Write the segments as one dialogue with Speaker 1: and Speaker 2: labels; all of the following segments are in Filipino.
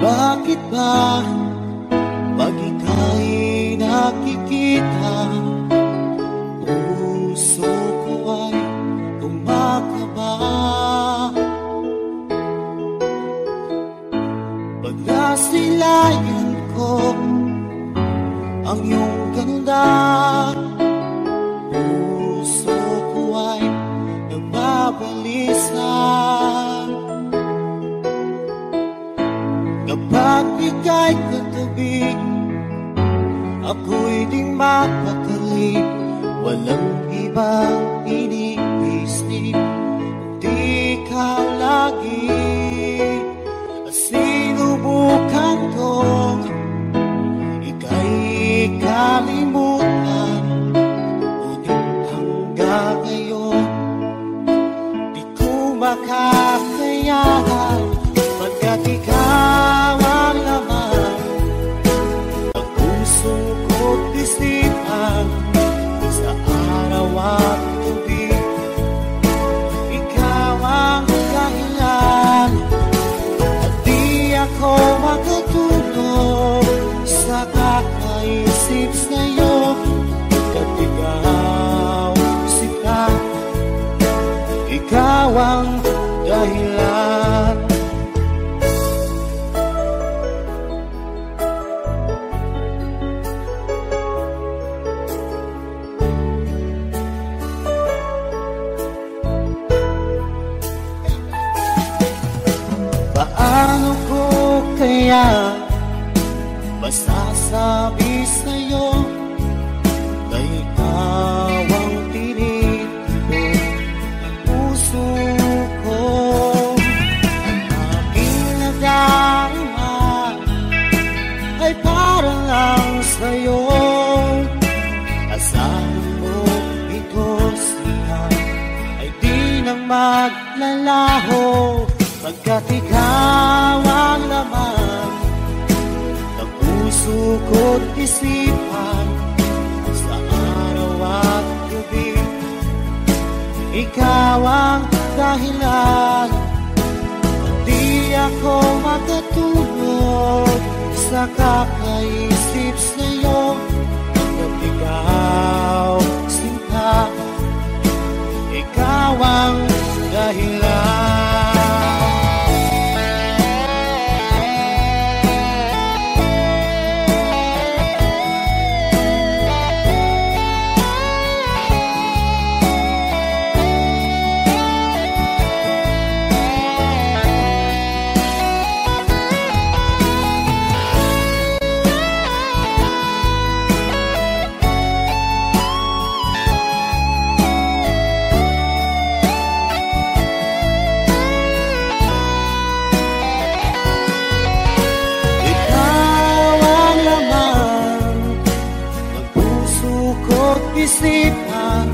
Speaker 1: Bakit ba pag ika'y nakikita, puso ko ay kumakaba? Pag nasilayan ko ang iyong ganda, puso ko ay nagbabalisa. Kapag ika'y katabi, ako'y di mapakali. Walang ibang iniisip, di ikaw lagi. Sinubukan kong ika'y kalimutan, ngunit hanggang ngayon di ko makakayanan. Pagkat ikaw ang laman ng puso ko't isipan, sa araw at gabi, ikaw ang dahilan. At di ako makatulog sa kakaisip sa'yo. Pagkat ikaw sita, ikaw ang dahilan. Paano ko kaya masasabi sa'yo na ikaw ang tinitibok ng puso ko? Ang aking nadarama ay para lang sa'yo. Asahan mo ito siya ay di nang maglalaho. Pagkat ikaw ang laman ng puso ko't isipan, sa araw at gabi, ikaw ang dahilan. Di ako makatulog sa kakaisip sa'yo. Pagkat ikaw sinta, ikaw ang dahilan. Isipan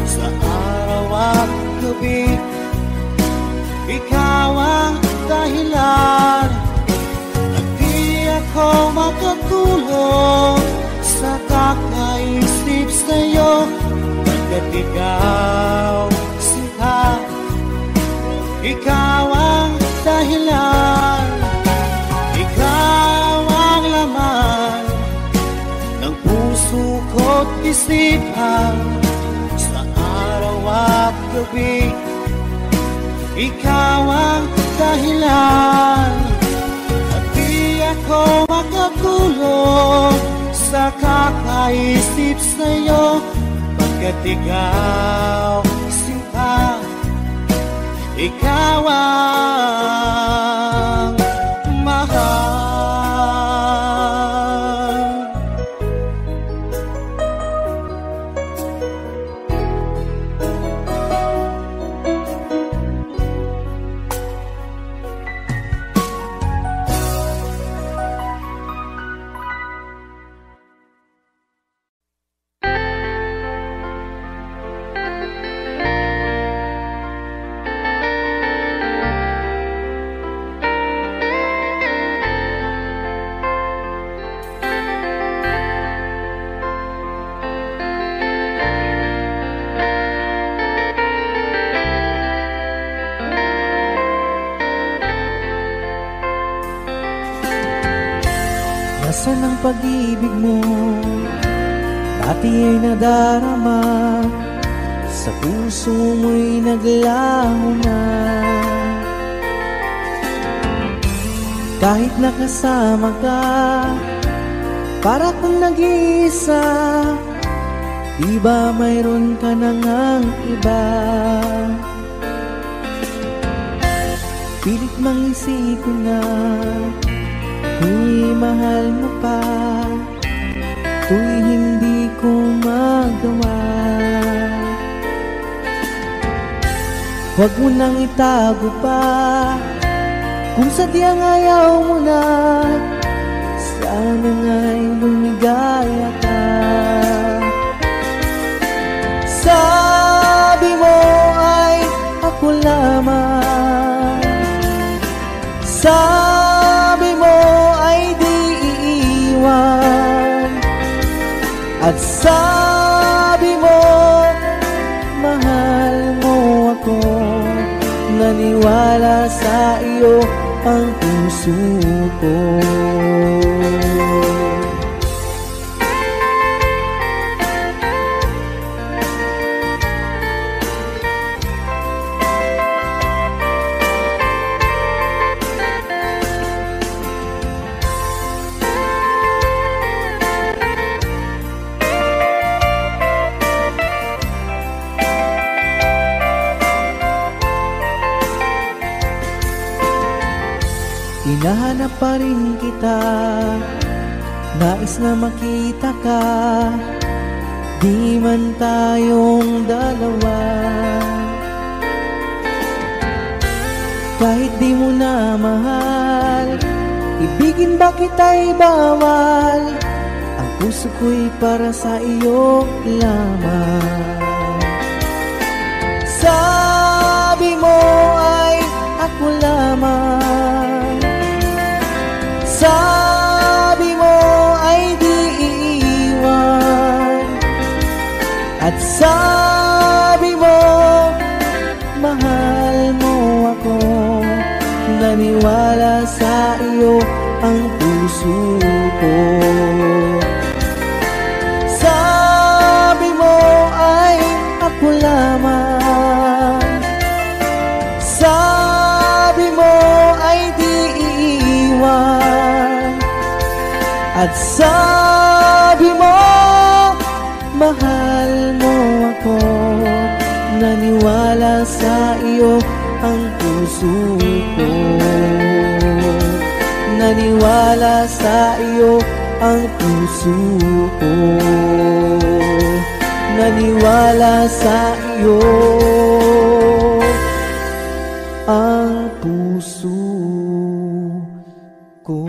Speaker 1: sa araw at gabi, ikaw ang dahilan. At di ako makatulog sa kakaisip sa'yo. Pagkat ikaw sinta, ikaw ang dahilan. Ikaw ang laman ng puso ko't isipan, sa araw at gabi, ikaw ang dahilan. At di ako makatulog sa kakaisip sa'yo. Pagkat ikaw sinta, ikaw ang mahal. Asan ang pag-ibig mo? Dati ay nadarama, sa puso mo'y naglaho na. Kahit nakasama ka, para kung nag-iisa, di ba mayroon ka na ngang iba? Pilit mang isipin na kung mahal mo pa, to'y hindi ko magawa. Huwag mo nang itago pa, kung sadyang ayaw mo na, sana nga'y lumigaya ka. Sabi mo ay ako lamang, sabi mo ay di iiwan, at sabi mo mahal mo ako. Naniwala sa iyo ang puso ko. Hinahanap pa rin kita, nais na makita ka, di man tayong dalawa. Kahit di mo na mahal, ibigin ba kita'y bawal? Ang puso ko'y para sa iyo lamang. Sabi mo ay ako lamang, sabi mo ay di iiwan, at sabi mo mahal mo ako. Naniwala sa iyo ang puso ko. Sabi mo ay ako lamang, sabi mo ay di iiwan, at sabi mo mahal mo ako. Naniwala sa iyo ang puso ko. Naniwala sa iyo ang puso ko. Naniwala sa iyo ang puso ko.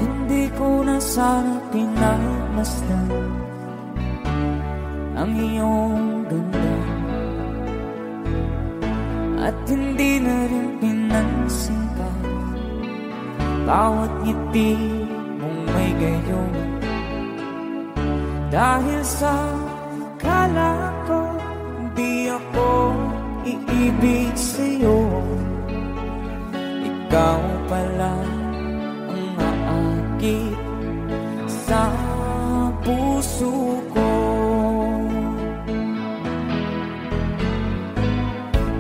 Speaker 2: Hindi ko na sana pinagmasdan ang iyong ganda, at hindi na rin pinansin pa bawat ngiti mong may gayon. Dahil sa kala ko di ako iibig sa'yo, ikaw pala ang aakit sa puso ko.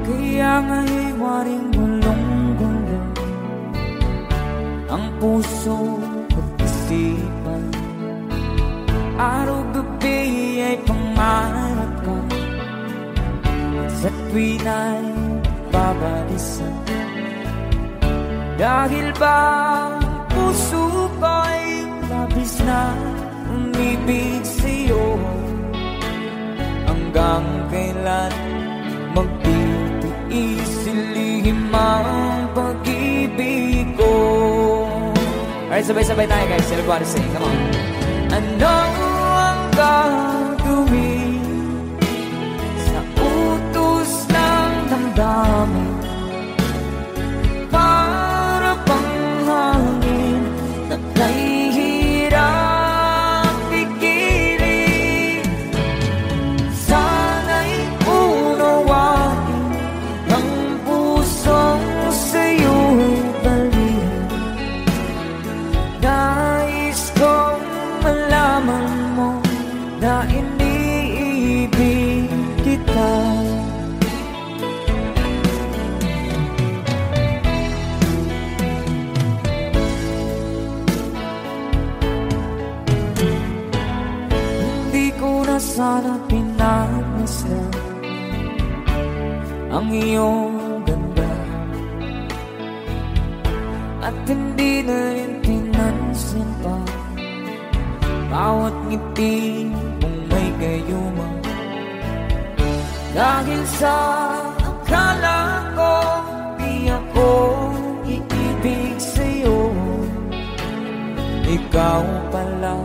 Speaker 2: Kaya nga'y waring gulong-gulong ang puso ko't isipan. Araw-gabi ay pangarap ka, sa tuwin ay babalisan. Dahil ba ang puso ko'y labis na umibig sa'yo, hanggang kailan magtitiis ilihim ang pag-ibig ko. Alright, sabay-sabay tayo guys. Everybody sing, come on. Ano ang gagawin sa utos ng damdamin? ang iyong ganda, at hindi na rin pinansin pa bawat ngiti mong may gayuma. Dahil sa akala ko di ako iibig sa'yo, ikaw pala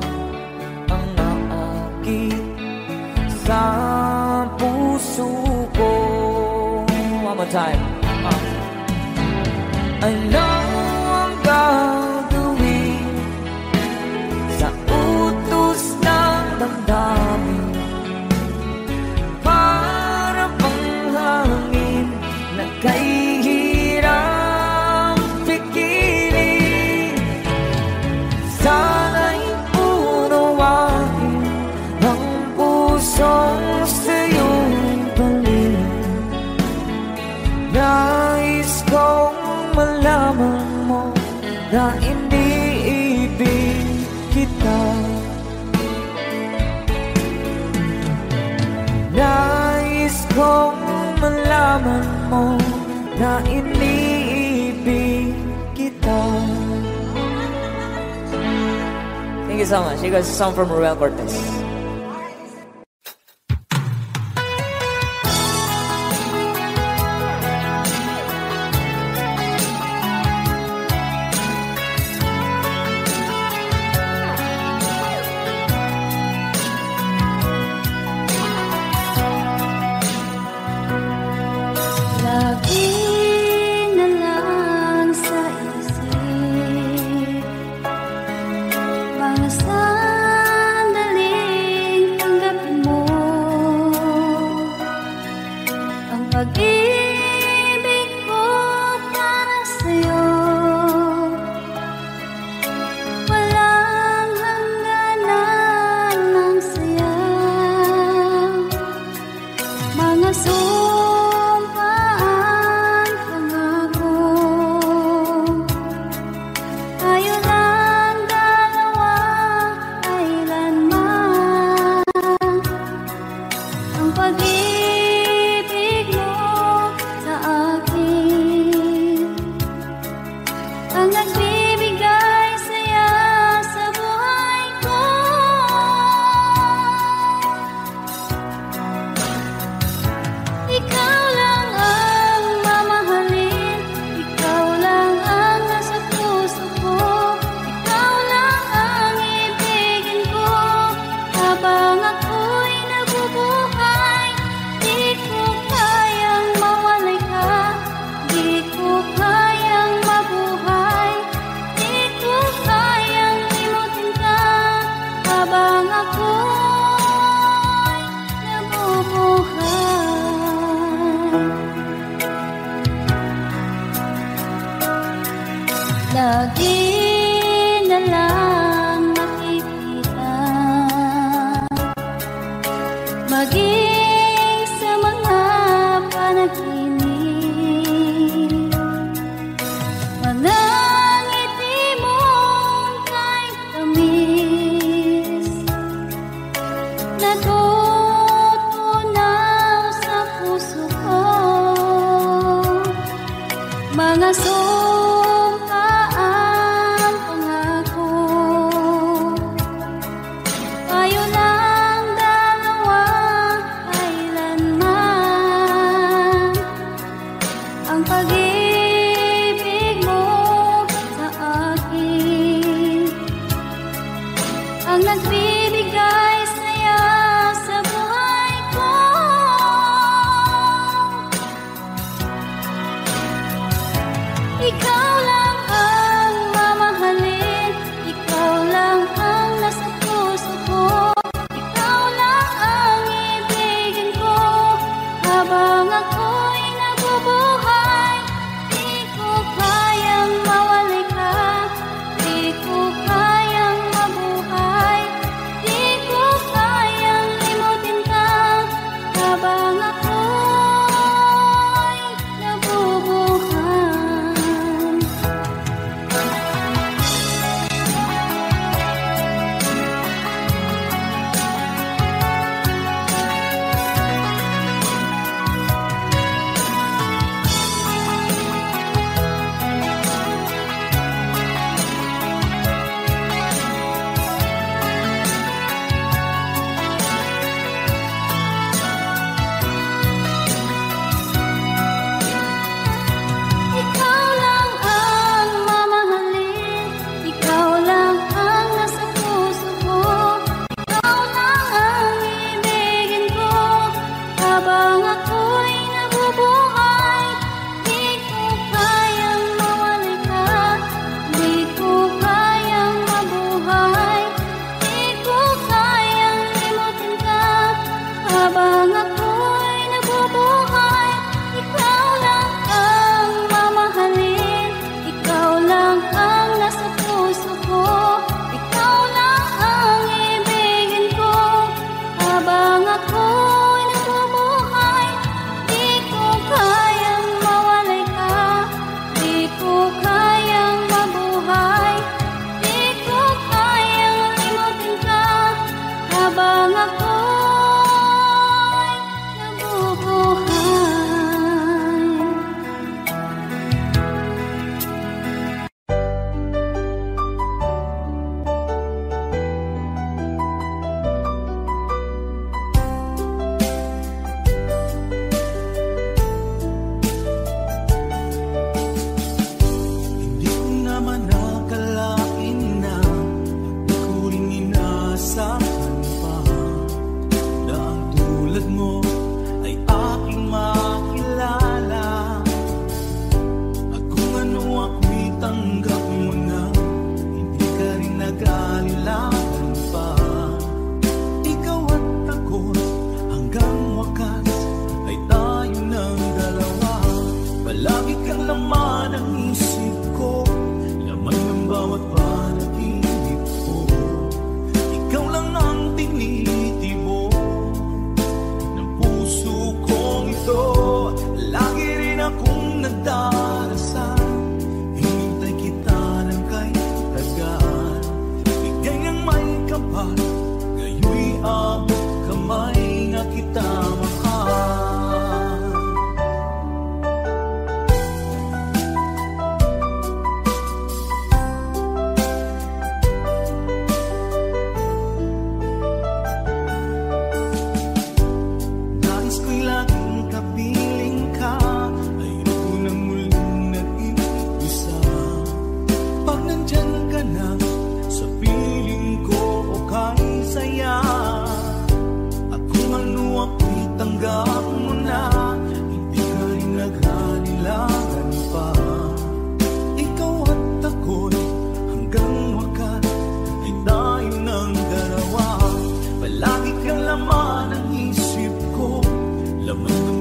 Speaker 2: ang naakit sa puso ko. One more time. Ano ang gagawin sa utos ng damdamin? Para bang hangin na kahihirang pikirin. Sana'y unawain ang pusong sa'yo'y balik. Nais kong malaman mo na iniibig kita. Nais kong malaman mo na iniibig kita. Thank you so much. You guys, a song from Ruel Cortez.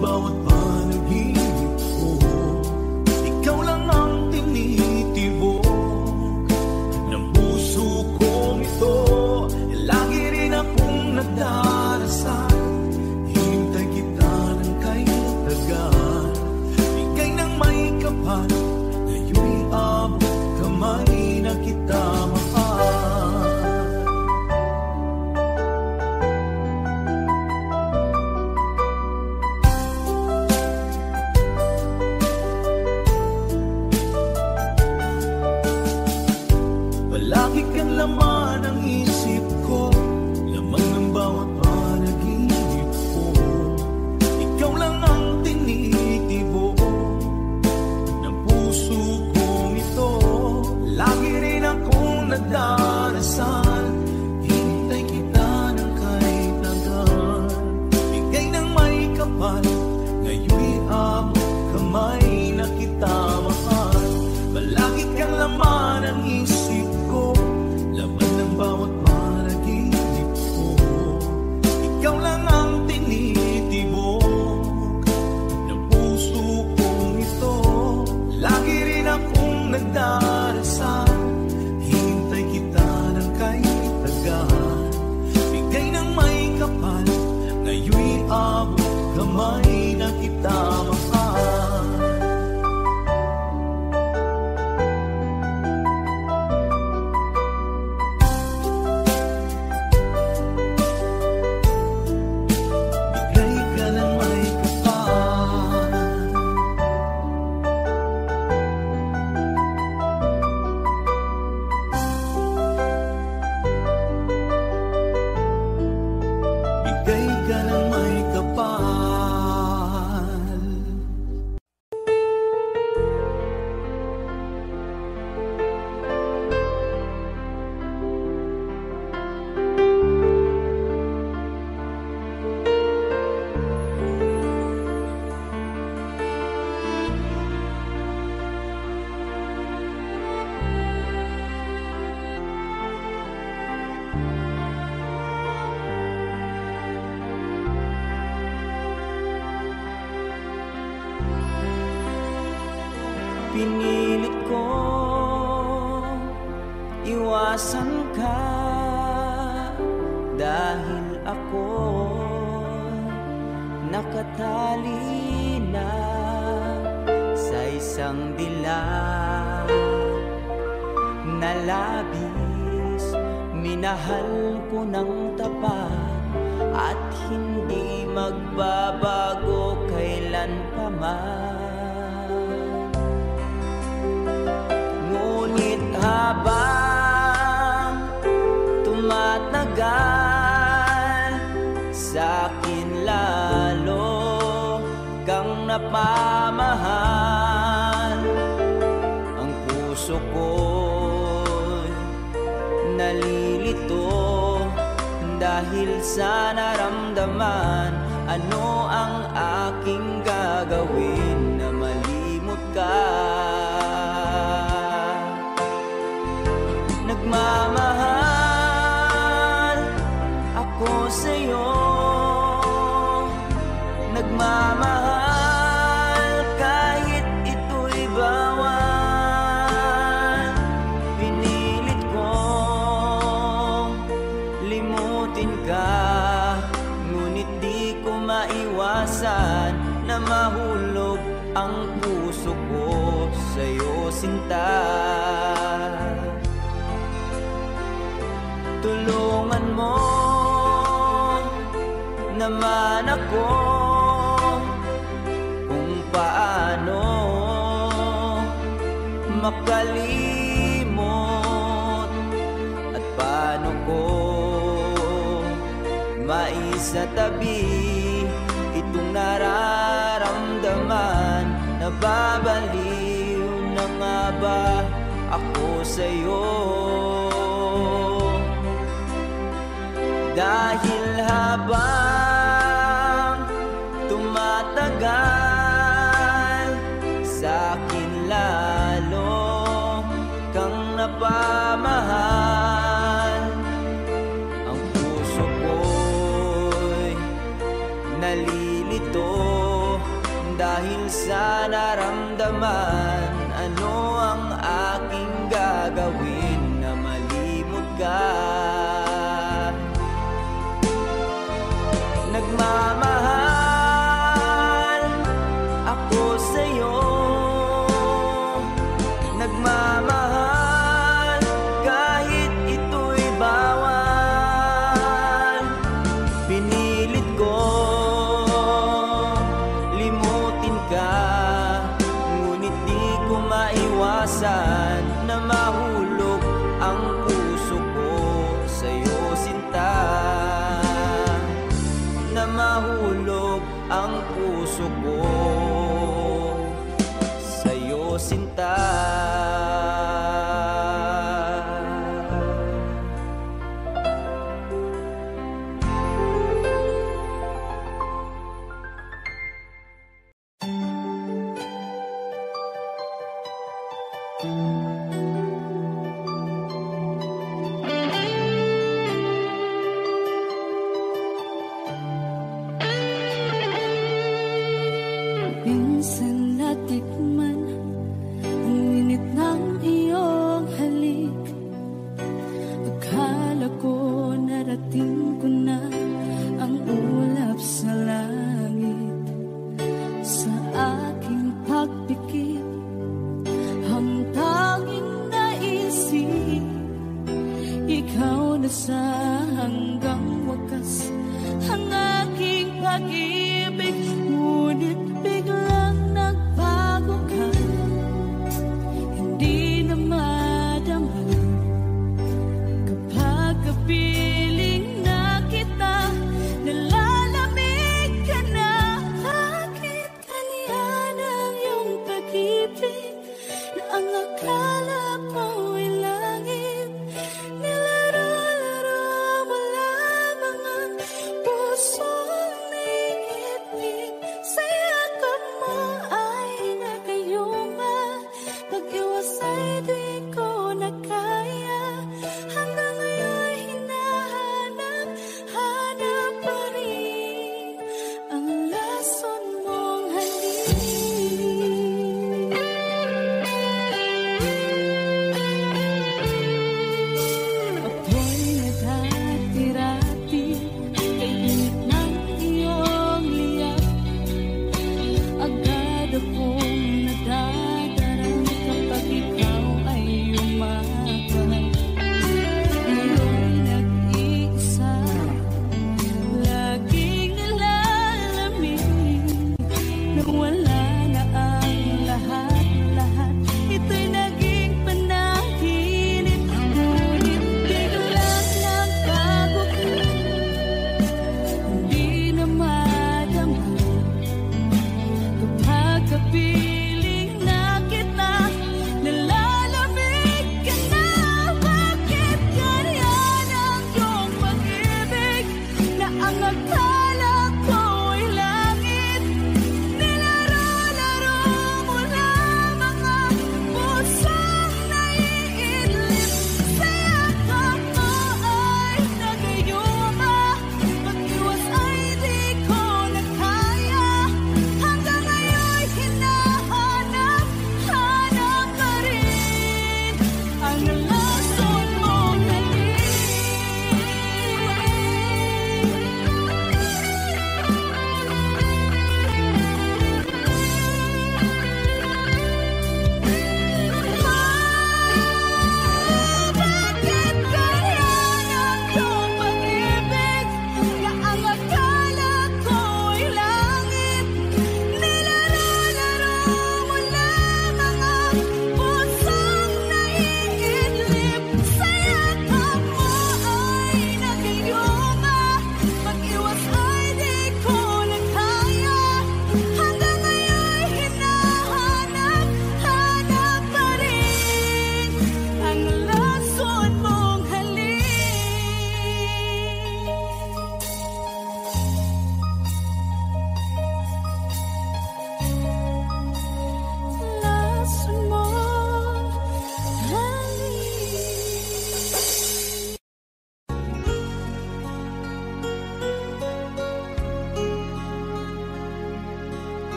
Speaker 3: bawat panaginip ko. Ikaw lang ang tinitibok ng puso kong ito. Lagi rin akong nagdarasal, hintay kita ng kay tagal. Bigay ng may kapal, ngayon'y abot kamay na kita mahal. Palagi kang laman ng isip ko, laman ng bawat panaginip ko. Ikaw lang ang tinitibok ng puso kong ito. Lagi rin akong nagdarasal, hintay kita ng kay tagal. Bigay ng may kapal, ngayon'y abot kamay na kita mahal. Palagi kang laman ng isip ko, laman ng bawat panaginip ko. Ikaw lang ang tinitibok ng puso kong ito. Lagi rin akong nagdarasal, hintay kita ng kay tagal. Bigay ng may kapal, ngayon'y abot kamay na kita mahal. Bigay ka ng may kapal. Bigay ka ng may kapal.
Speaker 1: Pinilit ko iwasan ka dahil ako nakatali na sa isang dilag na labis. Minahal ko ng tapat at hindi magbabago kailan pa man. Ngunit habang tumatagal, sa'kin lalo kang napamahal. Ang puso ko'y nalilito dahil sa naramdaman. Ano ang aking gagawin na malimot ka? Nagmamahal ako sa'yo, nagmamahal kahit ito'y bawal. Pinilit kong limutin ka, ngunit di ko maiwasan na mahulog ang puso ko sa'yo, sinta. Tulungan mo naman ako kung paano makalimot at paano ko maisatabi itong nararamdaman. Nababaliw na nga ba ako sa'yo? Dahil habang tumatagal, sa'kin lalo kang napamahal. Ang puso ko'y nalilito
Speaker 4: dahil sa naramdaman. Ano ang aking gagawin na malimot ka? Nagmamahal ako sa'yo, nagmamahal kahit ito'y bawal. Pinilit ko limutin ka, ngunit di ko maiwasan na mahulog ang puso ko sa'yo, sinta. Na mahulog ang puso ko sa'yo, sinta.
Speaker 5: Minsan natikman ang init ng iyong halik. Akala ko narating ko na ang ulap sa langit. Sa aking pagpikit, ang tanging naisip, ikaw na sa hanggang wakas ang aking pag-ibig. Ngunit biglang nagbago ka, hindi na madama kapag kapiling na kita, nalalamig ka na. Bakit ganyan ang iyong pag-ibig na ang akala ko'y langit? Nilaro-laro mo lamang ang pusong naigit-git. Sa yakap mo ay nagayuma, pag-iwas ay di ko na kaya. Hanggang ngayon hinahanap pa rin ang lason mong halik. Apoy na dati-rati, kay init ng iyong liyak. Agad akong nadadarang kapag ikaw ay umaakay. Ngayon nag-iisa, laging nalalamig, na wala na ang lahat-lahat. Ito'y naging panaginip, ngunit biglang nagbago ka, hindi na madama kapag kapiling na kita, nalalamig ka na. Bakit ganyan ang iyong pag-ibig na ang akala ko'y langit? Nilaro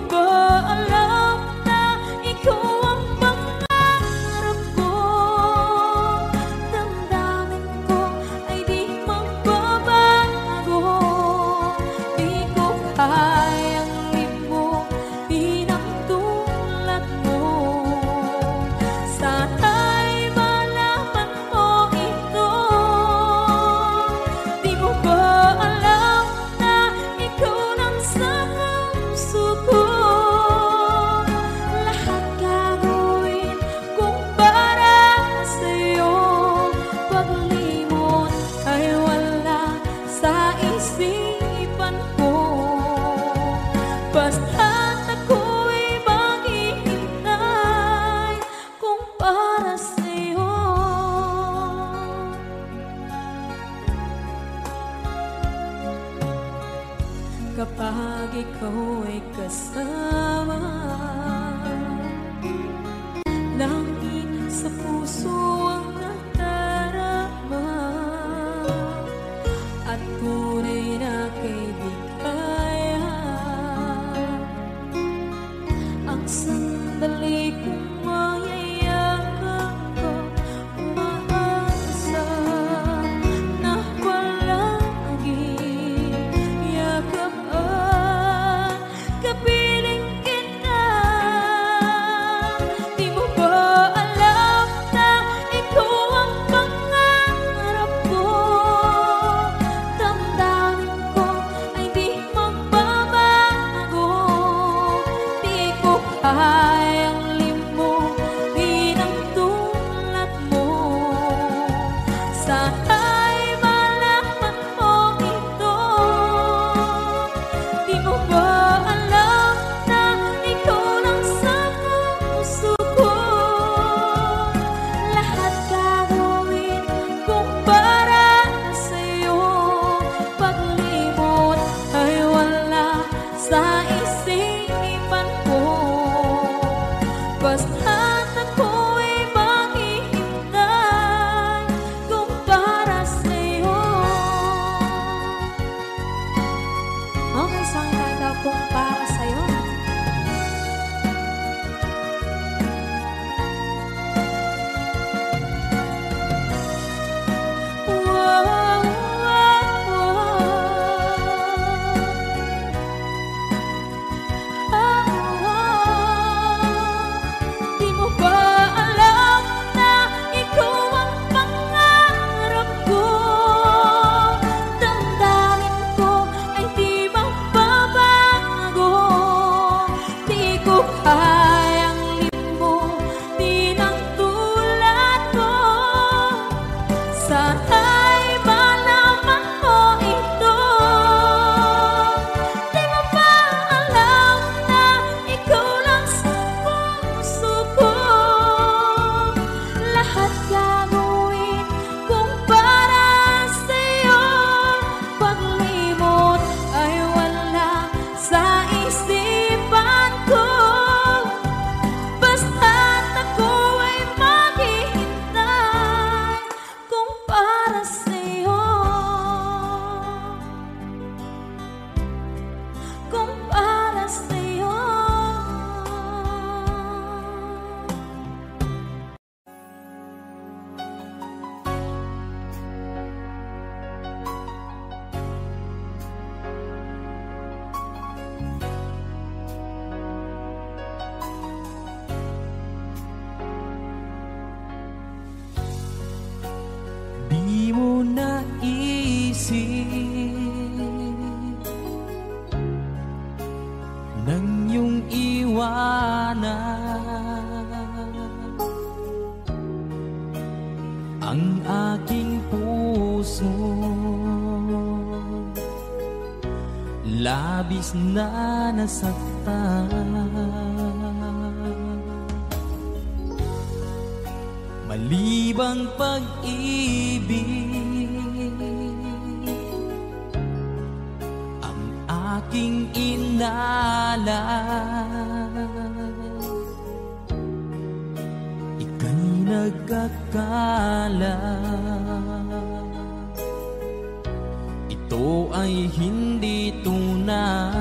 Speaker 5: ba alam na ikaw ang pangarap ko? Damdamin ko ay di magbabago. Di ko kayang limutin ang tulad mo. Sana'y malaman mo ito. Di mo ba alam na ikaw lang sa puso ko? Lahat gagawin kung para sa'yo. Paglimot ay wala sa isipan ko. Basta't ako'y maghihintay kung para sa'yo. Kapag ikaw ay kasama, langit sa puso ang nadarama, at tunay na kaibigan. Ang sandali kong mayayakap ko, umaasa na palaging yakap at kapiling kita. Di mo ba alam na ikaw ang pangarap ko? Damdamin ko ay di magbabago. Di ko kayang limutin ang tulad mo. Sana'y malaman mo ito. Di mo ba alam na ikaw lang sa puso ko? Lahat gagawin kung para sa'yo. Paglimot ay wala sa isipan ko. Basta't ako'y maghihintay kung para sa'yo. Okay, saan kanta kung para sa'yo? Di mo ba alam na ikaw ang pangarap ko? Damdamin ko ay di magbabago. Di ko kayang limutin ang tulad ko. Sana'y malaman mo ito. Di mo ba alam na ikaw lang sa puso ko? Lahat gagawin kung para sa'yo. Paglimot ay wala sa isipan ko. Basta't ako ay maghihintay kung para sa'yo. Kung para sa'yo.
Speaker 3: Di mo naisip nang iyong iwanan ang aking puso. Labis na nasaktan, malibang pag-ibig ang aking inalay. Ika'y nagkakala, ito ay hindi tunay.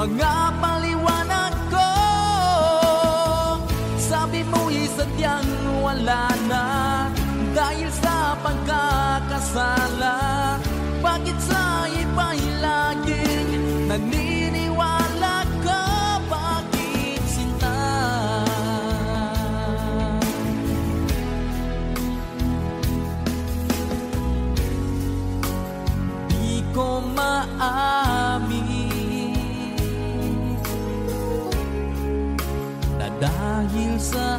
Speaker 3: mga paliwanag ko. Sabi mo'y sadyang wala na dahil sa pagkakasala. Bakit sa iba'y laging naniniwala ka? Bakit sinta? Di ko maamin na dahil sa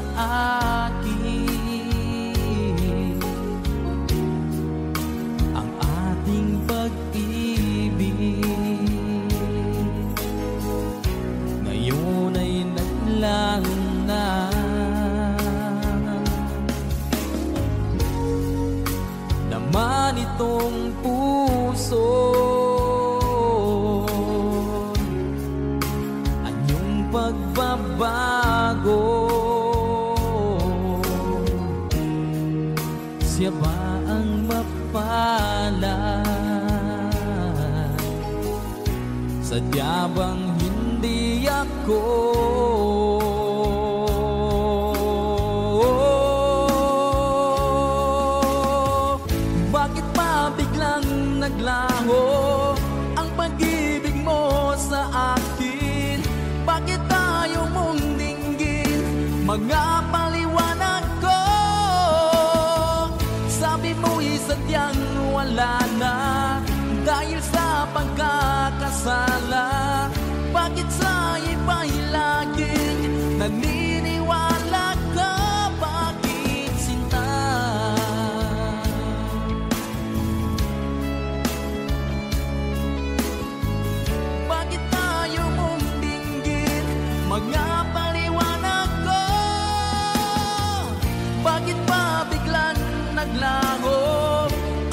Speaker 3: akin ang ating pag-ibig ngayon ay naglang na. Naman itong puso anyong pagbabago. Siya ba ang mapalad? Sadya bang hindi ako? Bakit ba biglang naglaho ang pag-ibig mo sa akin? Bakit tayo mong dinggin mga paliwanag ko? Sabi mo'y sadyang wala na dahil sa pagkakasala. Bakit sa iba'y laging naniniwala ka? Bakit sinta? Bakit tayo mong dinggin mga paliwanag ko? Bakit ba biglang naglaho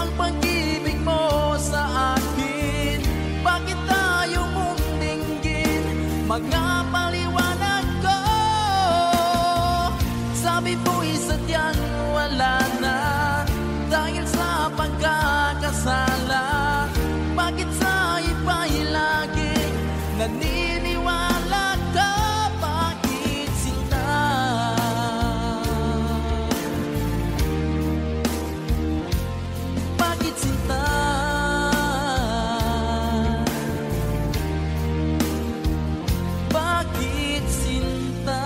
Speaker 3: ang pag-ibig mo sa akin? Bakit tayo mong dinggin mga paliwanag ko? Sabi mo'y sadyang wala na dahil sa pagkakasala. Bakit sa iba'y laging naniniwala ka? Bakit sinta? Bakit sinta? Bakit sinta?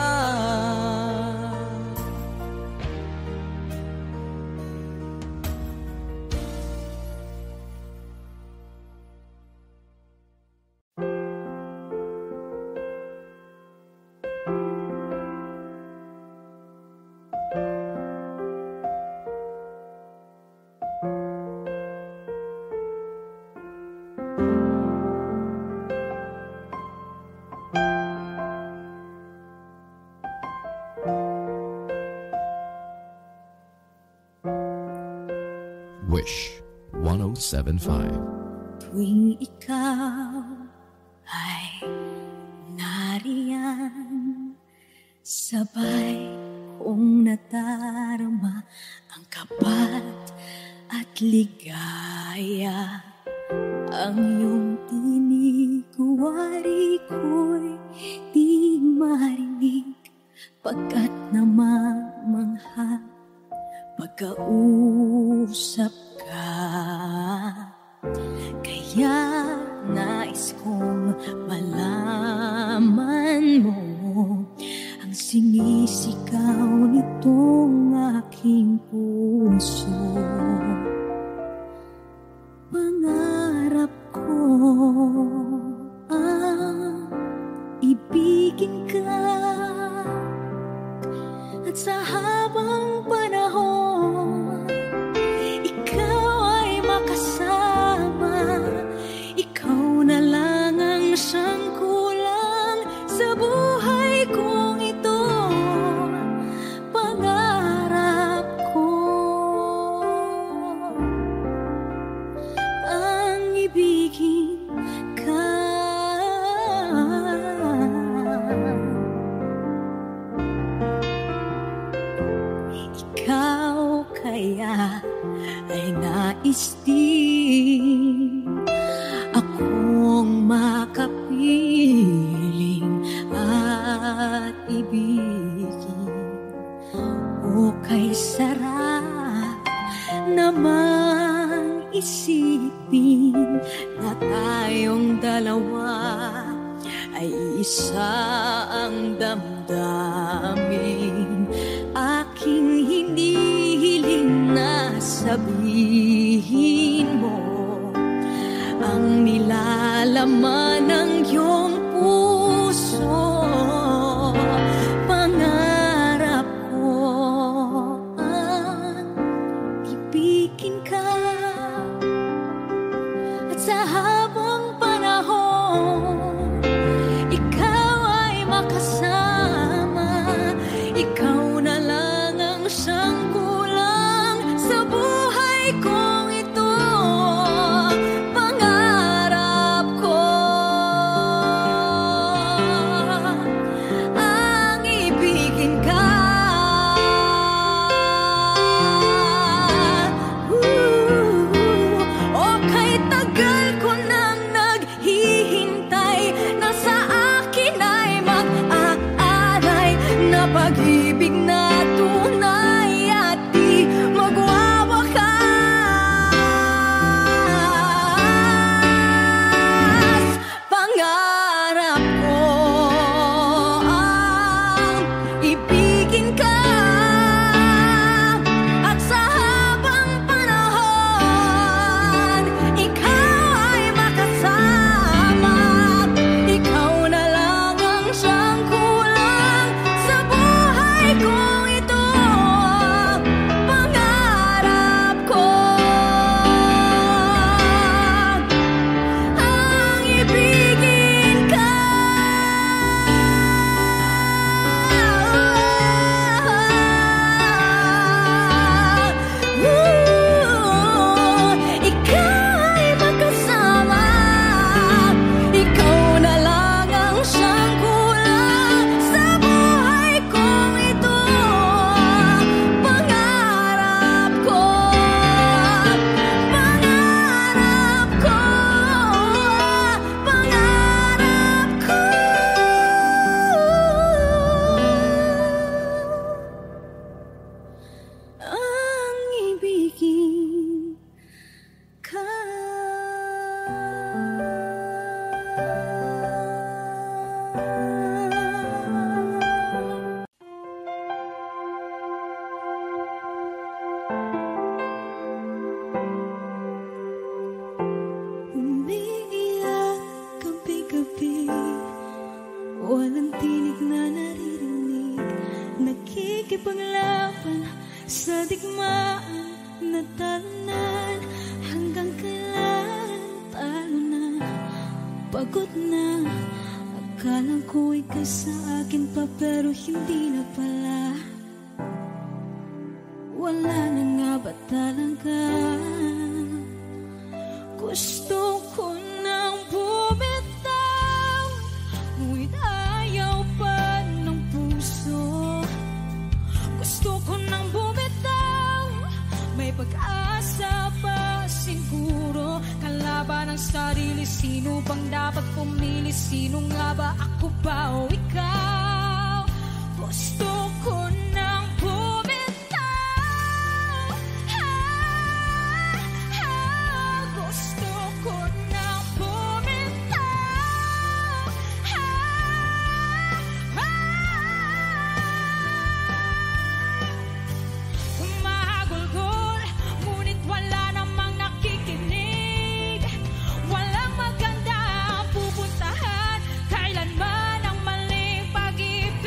Speaker 6: Wish 107.5.
Speaker 5: Tuwing ikaw ay nariyan, sabay kong nadarama ang kapat at ligaya. Ang iyong tinig, wari ko'y di marinig, pagkat namamangha pagkausap ka. Kaya nais kong malaman mo ang sinisigaw nitong aking puso. Pangarap ko ang ibigin ka, at sa habang panahon ikaw ay makasama, tayong dalawa ay isa ang damdamin. Aking hinihiling na sabihin mo ang nilalaman ng iyong puso. Pangarap ko ang ibigin ka, at sa habang panahon ikaw ay makasama. Ikaw na lang ang siyang kulang sa buhay kong ito. Pangarap ko ang ibigin ka. O kahit tagal ko nang naghihintay, nasa akin ay mag-aalay na pag-ibig na tunay at di magwawakas. Pangarap ko ang ibigin ka, at sa habang panahon ikaw ay makasama. Ikaw na lang ang siyang kulang sa buhay kong ito. Pangarap ko ang ibigin ka. Ikaw ay makasama. Ikaw na lang ang siyang kulang sa buhay kong ito. Pangarap ko, pangarap ko, pangarap ko ang ibigin ka. Umiiyak gabi-gabi, walang tinig na naririnig, nakikipaglaban sa digmaan na talunan. Hanggang kailan talo na, pagod na. Akala ko ikaw sa akin pa, pero hindi na pala. Wala na nga ba talaga? Gusto ko nang bumitaw, ngunit ayaw pa ng puso. Gusto ko nang bumitaw, may pag-asa pa siguro. Kalaban ng sarili, sino bang dapat pumili? Sino nga ba, ako ba o ikaw? Gusto ko nang bumitaw, gusto ko nang bumitaw, Mahagulgol, ngunit wala namang nakikinig. Walang maganda ang pupuntahan, kailanman ang maling pag-ibig.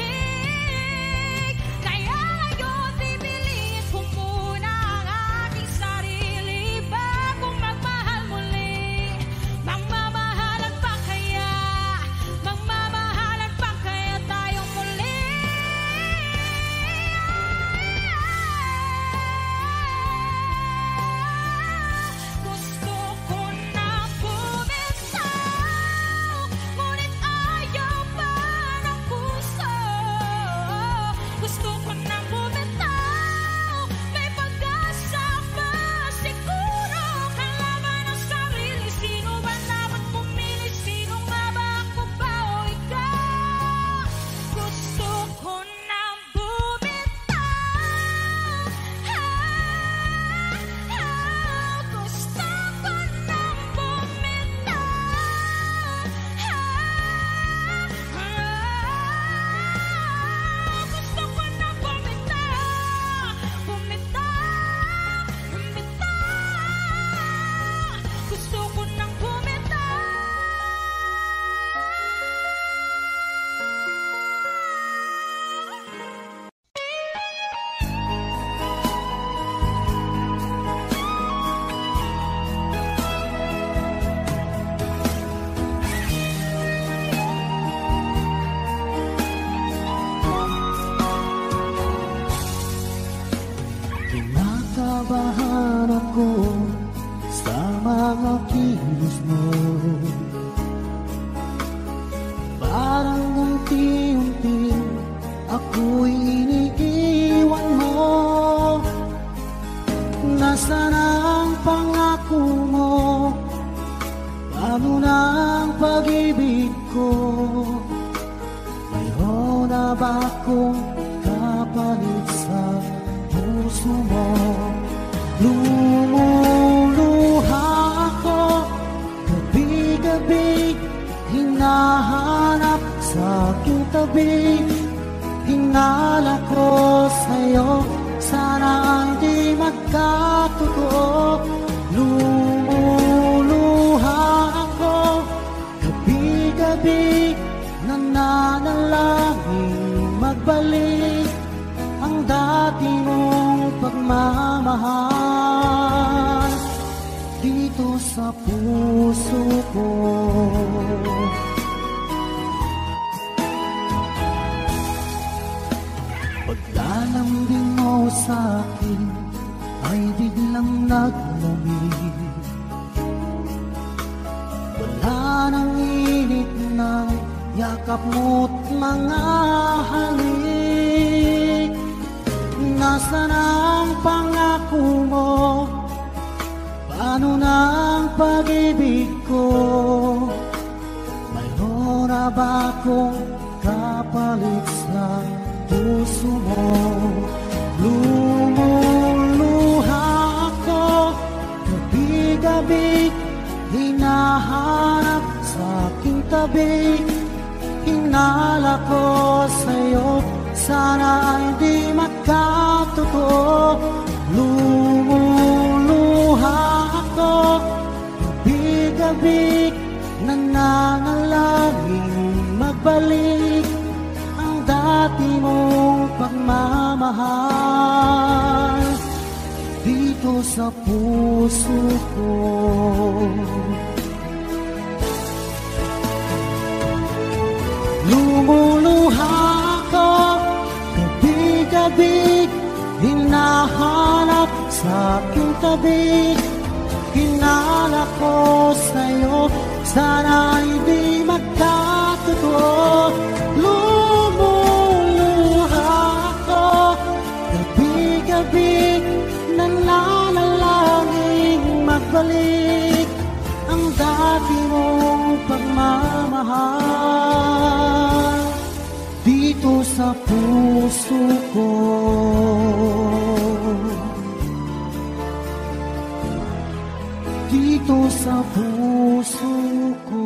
Speaker 1: kilos mo. Parang unti-unti ako'y iniiwan mo. Nasaan ang pangako mo? Paano na ang pag-ibig ko? Mayroon na ba akong kapalit sa puso mo? Lumuluha ako, gabi-gabi hinahanap sa aking tabi. Hinala ko sa'yo, sana hindi magkatotoo. Lumuluha ako, gabi-gabi nananalangin magbalik ang dati mong pagmamahal dito sa puso ko. Paglalambing mo sa'kin ay biglang naglamig. Wala nang init ng yakap mo't mga halik. Nasaan ang pangako mo? Paano na ang pag-ibig ko? Mayroon na ba akong kapalit sa puso mo? Lumuluha ako, gabi-gabi hinahanap sa aking tabi. Hinala ko sa'yo, sana hindi magkatotoo. Lumuluha ako, gabi-gabi nananalangin magbalik ang dati mong pagmamahal dito sa puso ko. Lumuluha ako, gabi-gabi hinahanap sa aking tabi. Hinala ko sa'yo, sana hindi magkatotoo. Lumuluha ako, gabi-gabi nananalangin magbalik ang dati mong pagmamahal dito sa puso ko. Dito sa puso ko.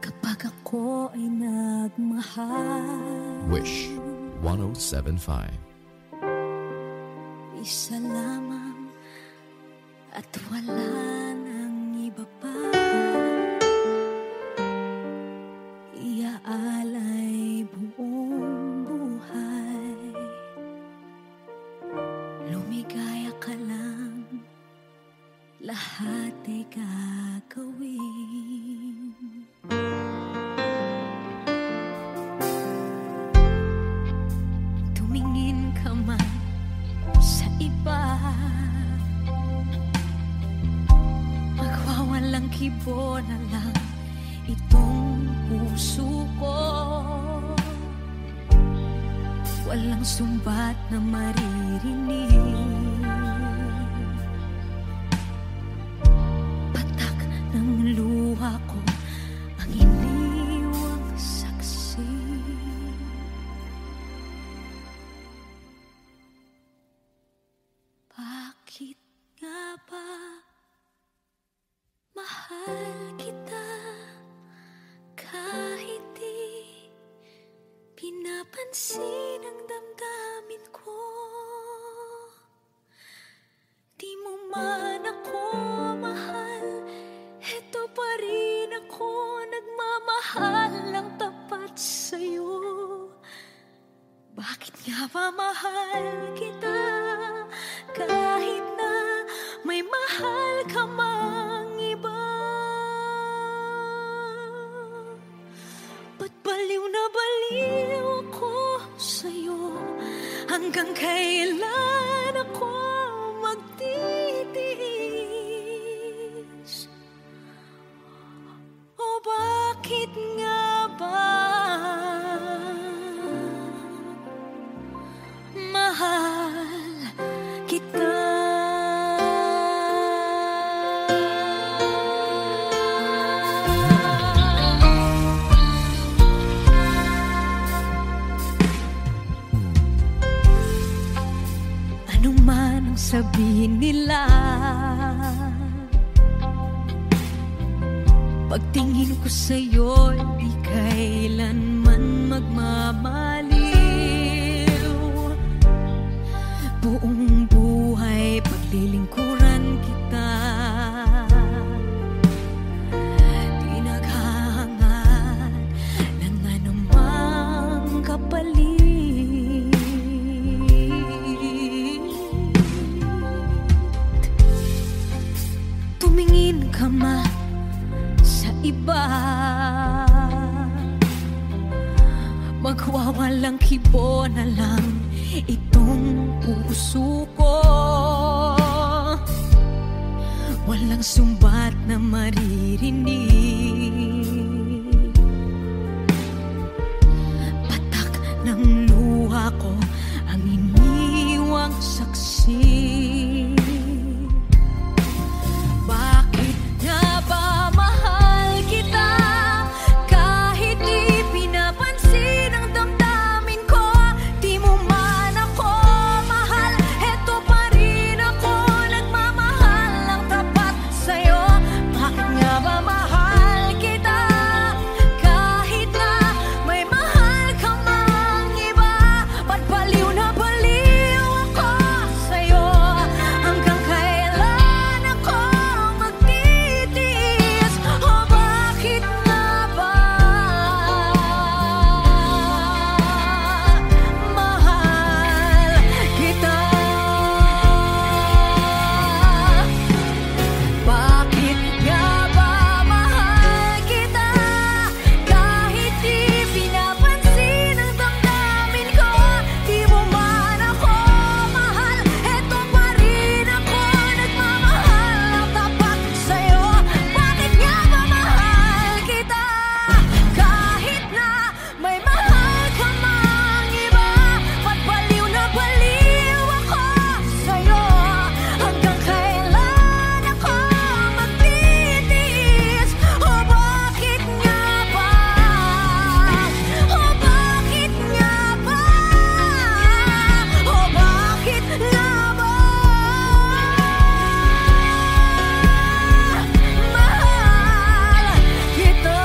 Speaker 5: Kapag ako ay nagmahal,
Speaker 6: Wish 107.5.
Speaker 5: isa lamang at wala nang iba pa. Iaalay buong buhay, lumigaya ka lang, lahat ay gagawin. Tumingin ka man sa iba, magwawalang kibo na lang itong puso ko. Walang sumbat na maririnig, patak ng luha ko ang iniwang saksi. Bakit nga ba mahal kita kahit di pinapansin ang damdamin ko? Di mo man ako mahal, eto pa rin ako nagmamahal ng tapat sa'yo. Bakit nga ba mahal kita kahit na ka mang iba. Ba't baliw na baliw ako sa'yo? Hanggang kailan ako magtitiis? O bakit nga ba mahal kita? Anong man ang sabihin nila, pagtingin ko sa'yo, di kailanman magmamaliw. Buong buhay paglilingkuran kita, di naghahangad ng anumang kapalit. Tumingin ka man sa iba, magwawalang kibo na lang itong puso ko. Walang sumbat na maririnig, patak ng luha ko ang iniwang saksi. Bakit nga ba mahal kita? Kahit di pinapansin ang damdamin ko, di mo man ako mahal, eto pa rin ako nagmamahal ng tapat sa'yo. Bakit nga ba mahal kita? Kahit na may mahal ka mang iba, ba't baliw na baliw ako sa'yo? Hanggang kailan ako magtitiis? O bakit nga ba mahal kita? Bakit nga ba mahal kita? Kahit di pinapansin ang damdamin ko, di mo man ako mahal, eto pa rin ako nagmamahal ng tapat sa'yo. Bakit nga ba mahal kita? Kahit na may mahal ka mang iba, ba't baliw na baliw ako sa'yo? Hanggang kailan ako magtitiis? O bakit nga ba? O bakit nga ba? O bakit nga ba? Mahal kita.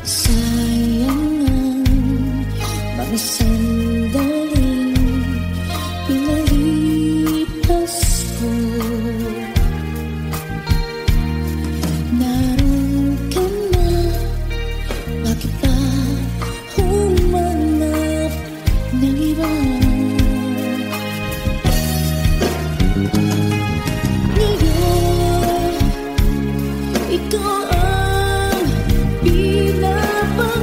Speaker 5: Sayang ang mga sandaling pinalipas ko. Naroon ka na, bakit pa humanap ng iba? Ngayon, ito ang pinapangarap.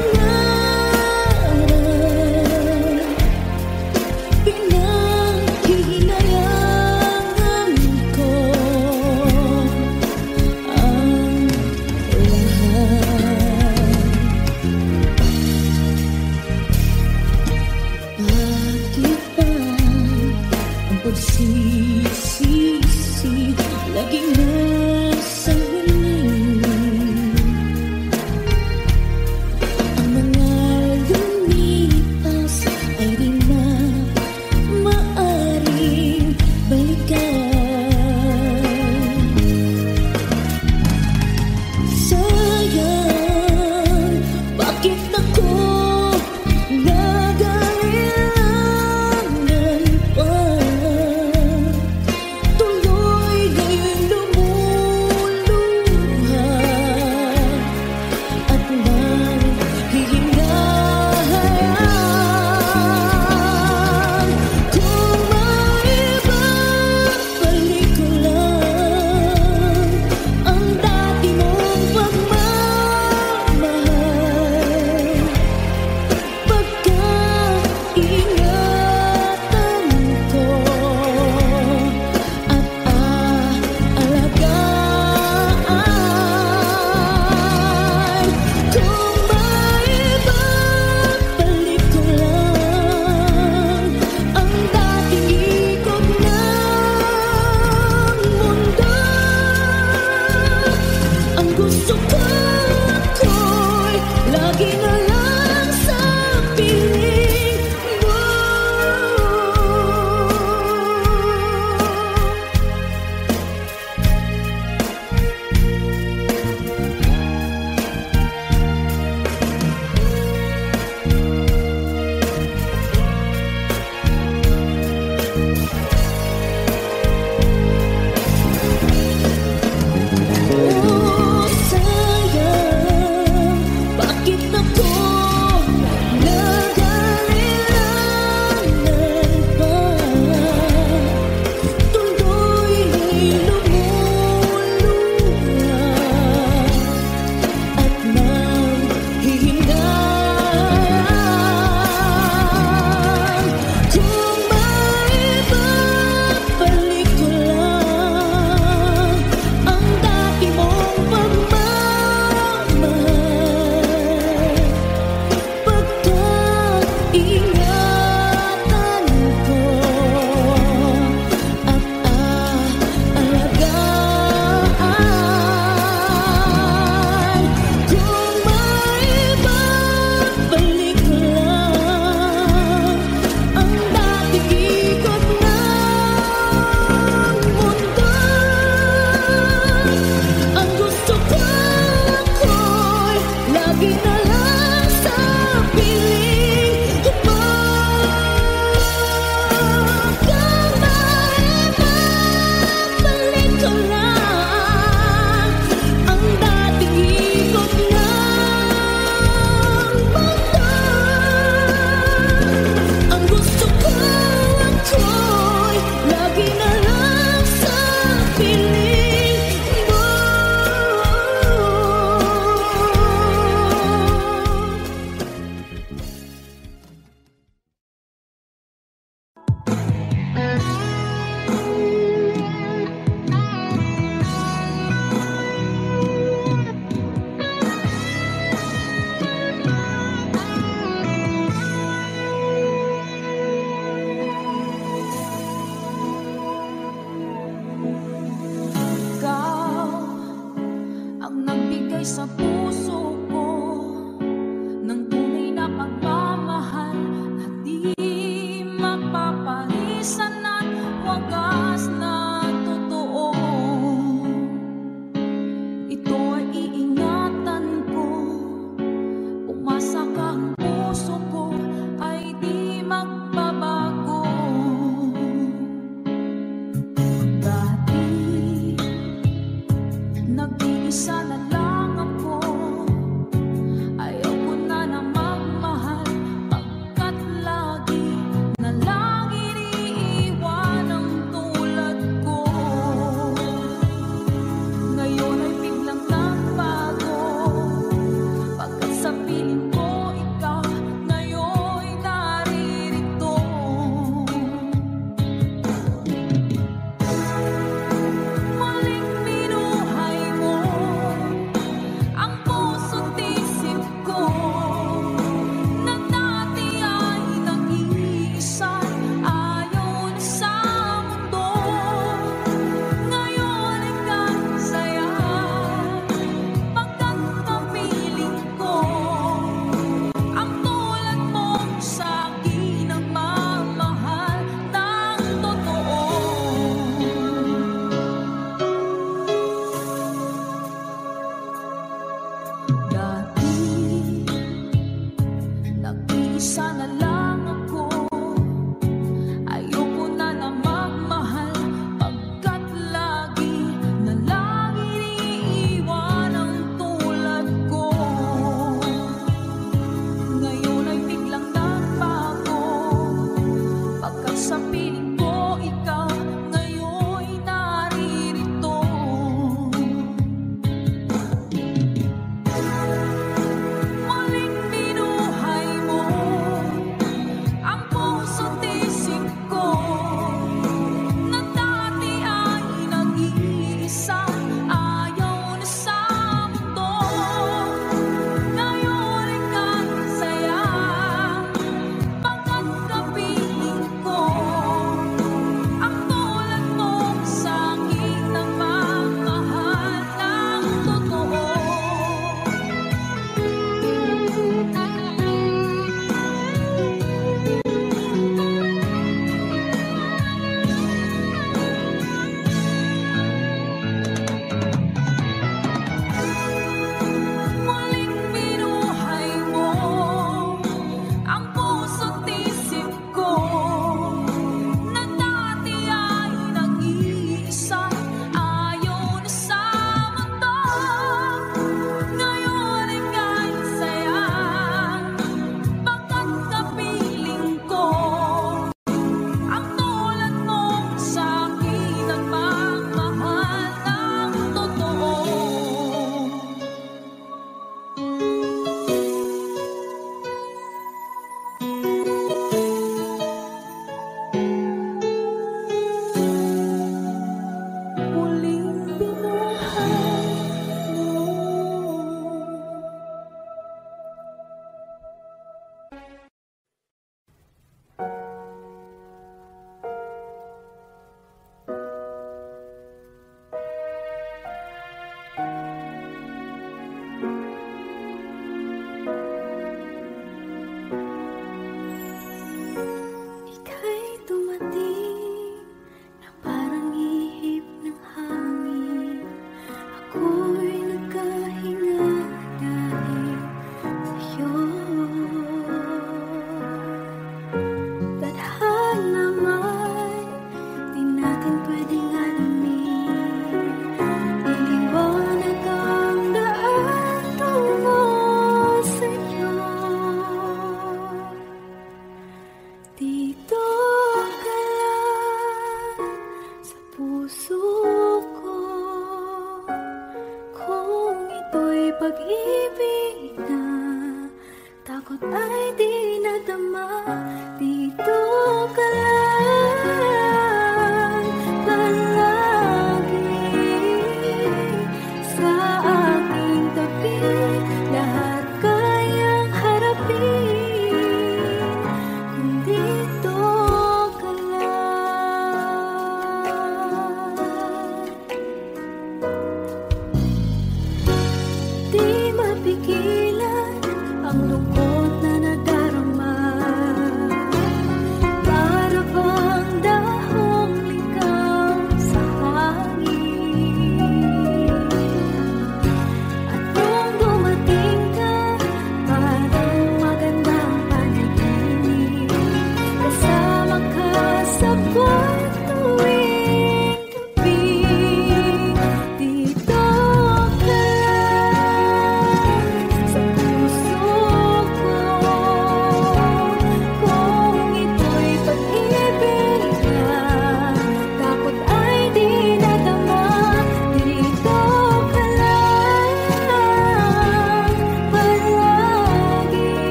Speaker 5: lagi na lang sa piling ko pa. Balik ko lang ang dating ikot ng mundo. Ang gusto ko ako'y lagi na lang sa piling mo.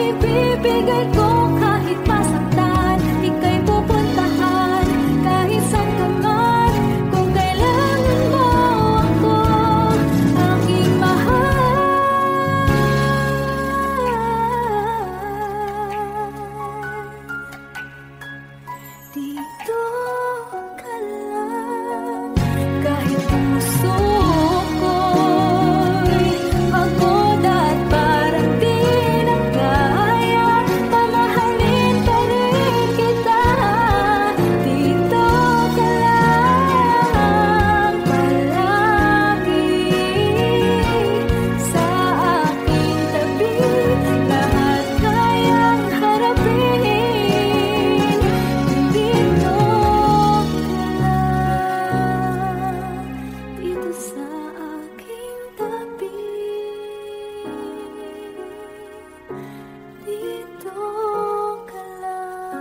Speaker 5: ibibigay ko kahit masaktan. Ika'y pupuntahan kahit saan ka man. Kung kailangan mo ako, aking mahal. Dito ka lang, kahit puso ko'y pagod at parang di na kaya, mamahalin pa rin kita. Dito ka lang palagi, sa aking tabi, lahat kayang harapin. Dito ka lang, dito sa aking tabi. Dito ka lang.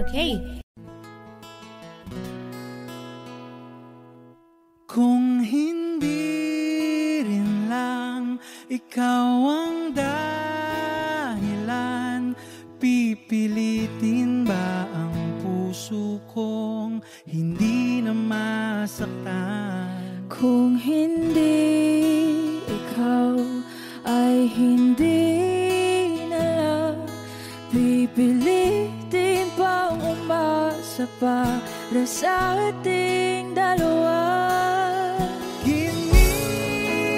Speaker 7: Okay.
Speaker 3: Kung hindi rin lang ikaw ang dahilan, pipilitin ba ang puso kong hindi na masaktan?
Speaker 5: Kung hindi ikaw ay hindi na lang, pipilitin bang umasa para sa ating dalawa?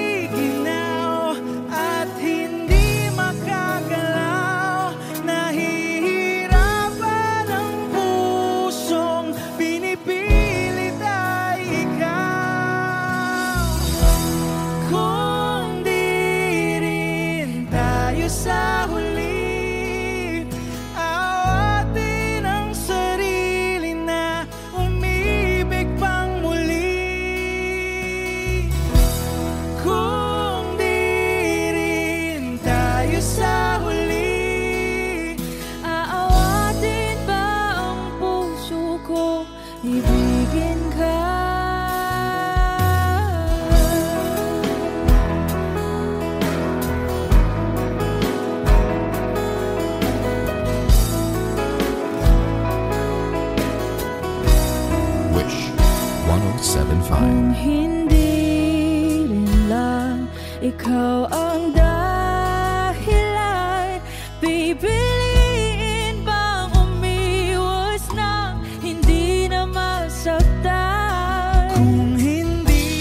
Speaker 3: Giniginaw at hindi makagalaw, nahihirapan ang pusong pinipilit ay ikaw. Kung di rin tayo sa huli, awatin ang sarili na umibig pang muli. Kung di rin tayo sa huli,
Speaker 5: Aawatin ba ang puso ko, ibigin ka?
Speaker 6: Wish 1075.
Speaker 5: Kung hindi rin lang ikaw ang dahilan, pipiliin bang umiwas ng hindi na masaktan?
Speaker 3: kung hindi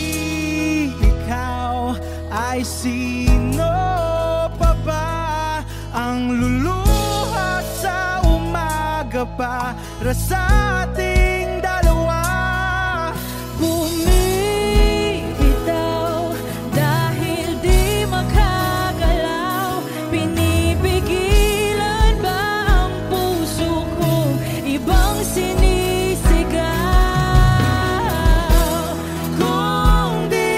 Speaker 3: ikaw, ay sino pa ba ang luluha sa umaga para sa ating dalawa?
Speaker 5: Bumibitaw dahil di makagalaw, pinipigilan ba ang puso ko, ibang sinisigaw?
Speaker 3: Kung di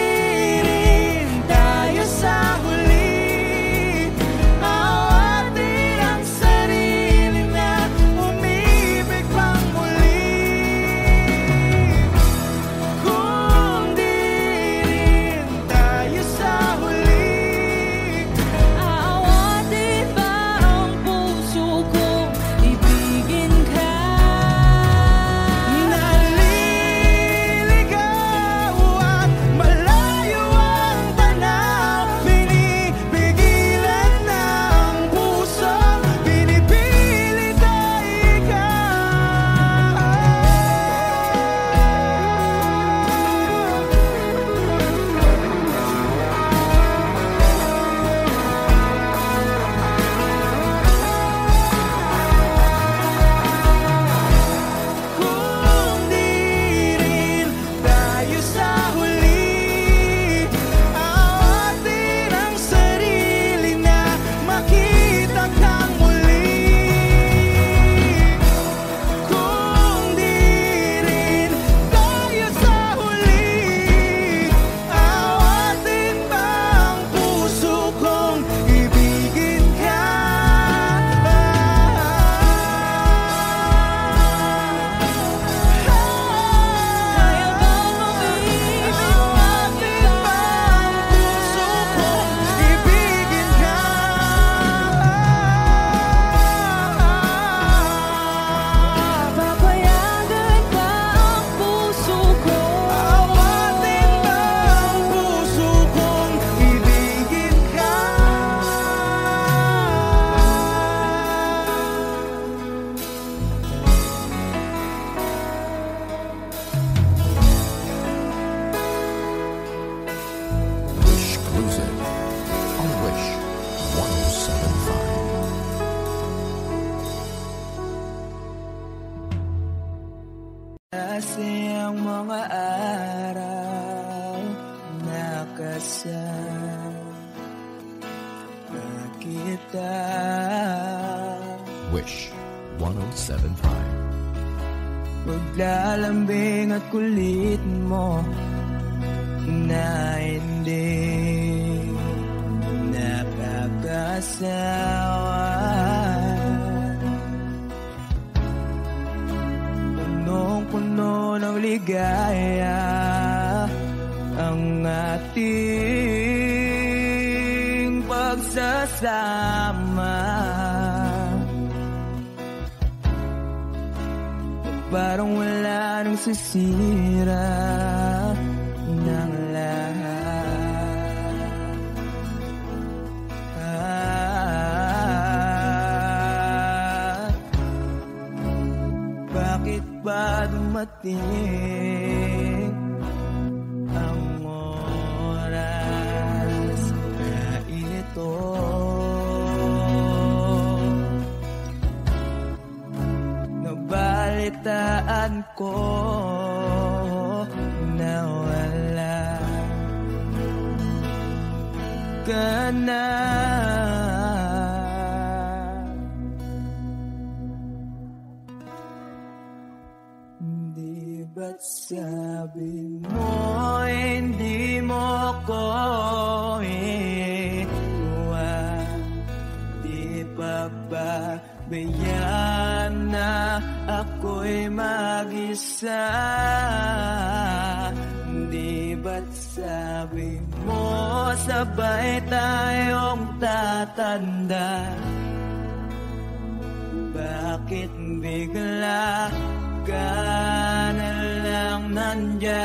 Speaker 3: rin tayo sa huli, awatin ang sarili na umibig pang muli. Kung di rin tayo sa huli,
Speaker 5: Aawatin ba ang puso ko, ibigin ka?
Speaker 3: naliligaw at malayo ang tanaw, pinipigilan ng puso, pinipilit ay ikaw. Kung di rin tayo sa huli, awatin ang sarili na makita kang muli. Kung di rin tayo sa huli, awatin ba ang puso kong ibigin ka?
Speaker 5: Kaya bang umibig
Speaker 3: Awatin ba ang puso kong ibigin ka?
Speaker 5: Papayagan ba ang puso ko?
Speaker 3: Awatin ba ang puso kong ibigin ka?
Speaker 6: Wish Cruiser on Wish 1075.
Speaker 3: Kasi ang mga araw nakasama kita.
Speaker 6: Wish 1075.
Speaker 3: Paglalambing at kulit mo na hindi nakakasawa. ng ligaya ang ating pagsasama. Parang wala nang sisira ng lahat. Bakit ba dumating ang oras na ito? Nabalitaan ko na wala ka na. Di ba't sabi mo hindi mo ko iwan? Di pa ba bayaan na ako'y mag-isa? Di ba't sabi mo sabay tayong tatanda? Bakit bigla ka na lang nandyan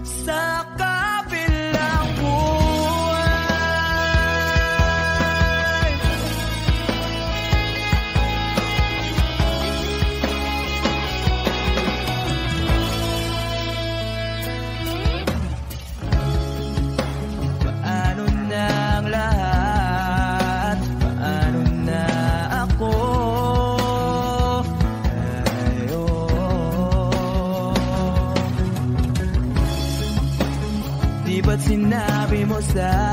Speaker 3: sa kabilang buhay? Paano na ang lahat? Paano na ako? Di ba't sinabi mo sa